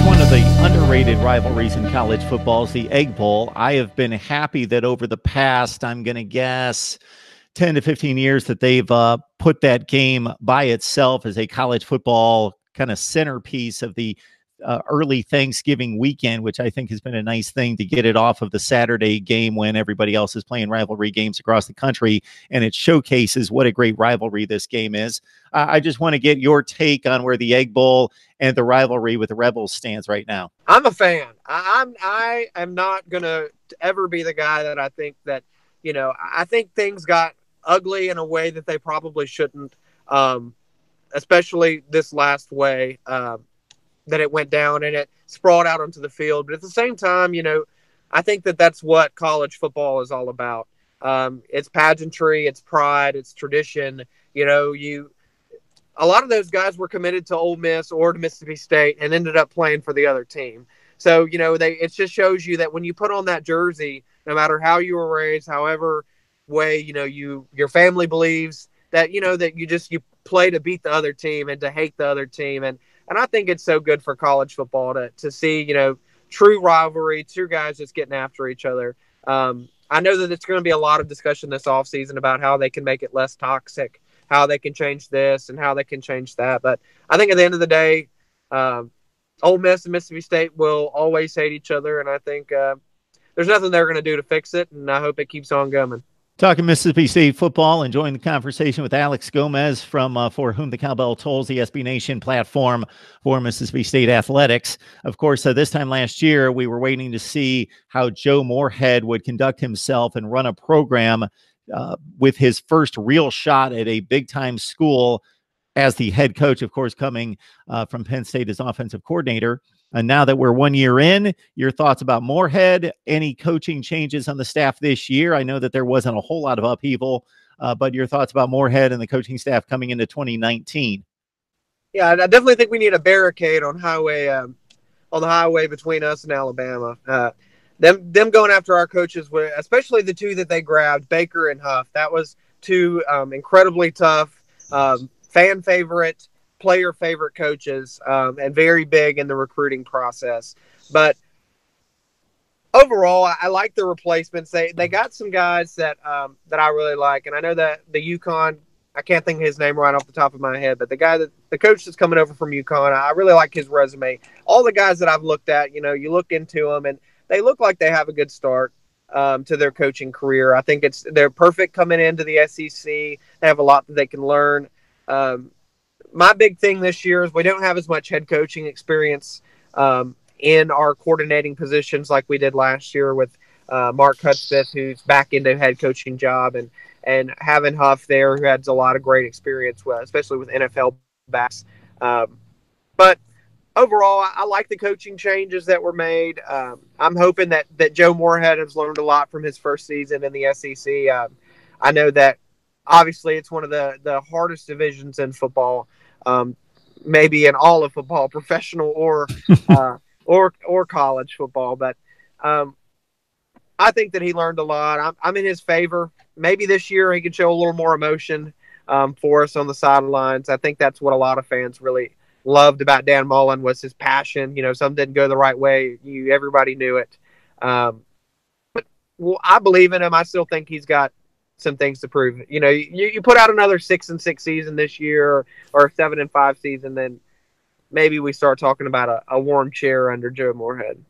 One of the underrated rivalries in college football is the Egg Bowl. I have been happy that over the past, I'm going to guess, 10 to 15 years that they've put that game by itself as a college football kind of centerpiece of the early Thanksgiving weekend, which I think has been a nice thing to get it off of the Saturday game when everybody else is playing rivalry games across the country. And it showcases what a great rivalry this game is. I just want to get your take on where the Egg Bowl and the rivalry with the Rebels stands right now. I'm a fan. I am not going to ever be the guy that I think that, I think things got ugly in a way that they probably shouldn't, especially this last way. That it went down and it sprawled out onto the field. But at the same time, I think that that's what college football is all about. It's pageantry, it's pride, it's tradition. A lot of those guys were committed to Ole Miss or to Mississippi State and ended up playing for the other team. So, it just shows you that when you put on that jersey, no matter how you were raised, however way, your family believes that, that you play to beat the other team and to hate the other team. And I think it's so good for college football to see, true rivalry, two guys just getting after each other. I know that it's going to be a lot of discussion this offseason about how they can make it less toxic, how they can change this and how they can change that. But I think at the end of the day, Ole Miss and Mississippi State will always hate each other. And I think there's nothing they're going to do to fix it. And I hope it keeps on going. Talking Mississippi State football, enjoying the conversation with Alex Gomez from For Whom the Cowbell Tolls, the SB Nation platform for Mississippi State athletics. Of course, this time last year, we were waiting to see how Joe Moorhead would conduct himself and run a program with his first real shot at a big-time school as the head coach, of course, coming from Penn State as offensive coordinator. And now that we're 1 year in, your thoughts about Moorhead, any coaching changes on the staff this year? I know that there wasn't a whole lot of upheaval, but your thoughts about Moorhead and the coaching staff coming into 2019? Yeah, I definitely think we need a barricade on the highway between us and Alabama. Them going after our coaches, especially the two that they grabbed, Baker and Huff. That was two incredibly tough, fan favorite, player favorite coaches, and very big in the recruiting process. But overall, I like the replacements. They got some guys that I really like, and I know that the UConn, I can't think of his name right off the top of my head, but the coach that's coming over from UConn, I really like his resume. All the guys that I've looked at, you look into them and they look like they have a good start to their coaching career. I think they're perfect coming into the SEC. They have a lot that they can learn. My big thing this year is we don't have as much head coaching experience in our coordinating positions like we did last year with Mark Hudspeth, who's back into head coaching job, and having Huff there, who has a lot of great experience with, especially with NFL backs. But overall, I like the coaching changes that were made. I'm hoping that Joe Moorhead has learned a lot from his first season in the SEC. I know that obviously it's one of the hardest divisions in football, maybe in all of football, professional or college football. But I think that he learned a lot. I'm in his favor. Maybe this year he can show a little more emotion for us on the sidelines. I think that's what a lot of fans really loved about Dan Mullen was his passion. Some didn't go the right way. Everybody knew it. But I believe in him. I still think he's got some things to prove. You put out another 6-6 season this year or 7-5 season, then maybe we start talking about a warm chair under Joe Moorhead.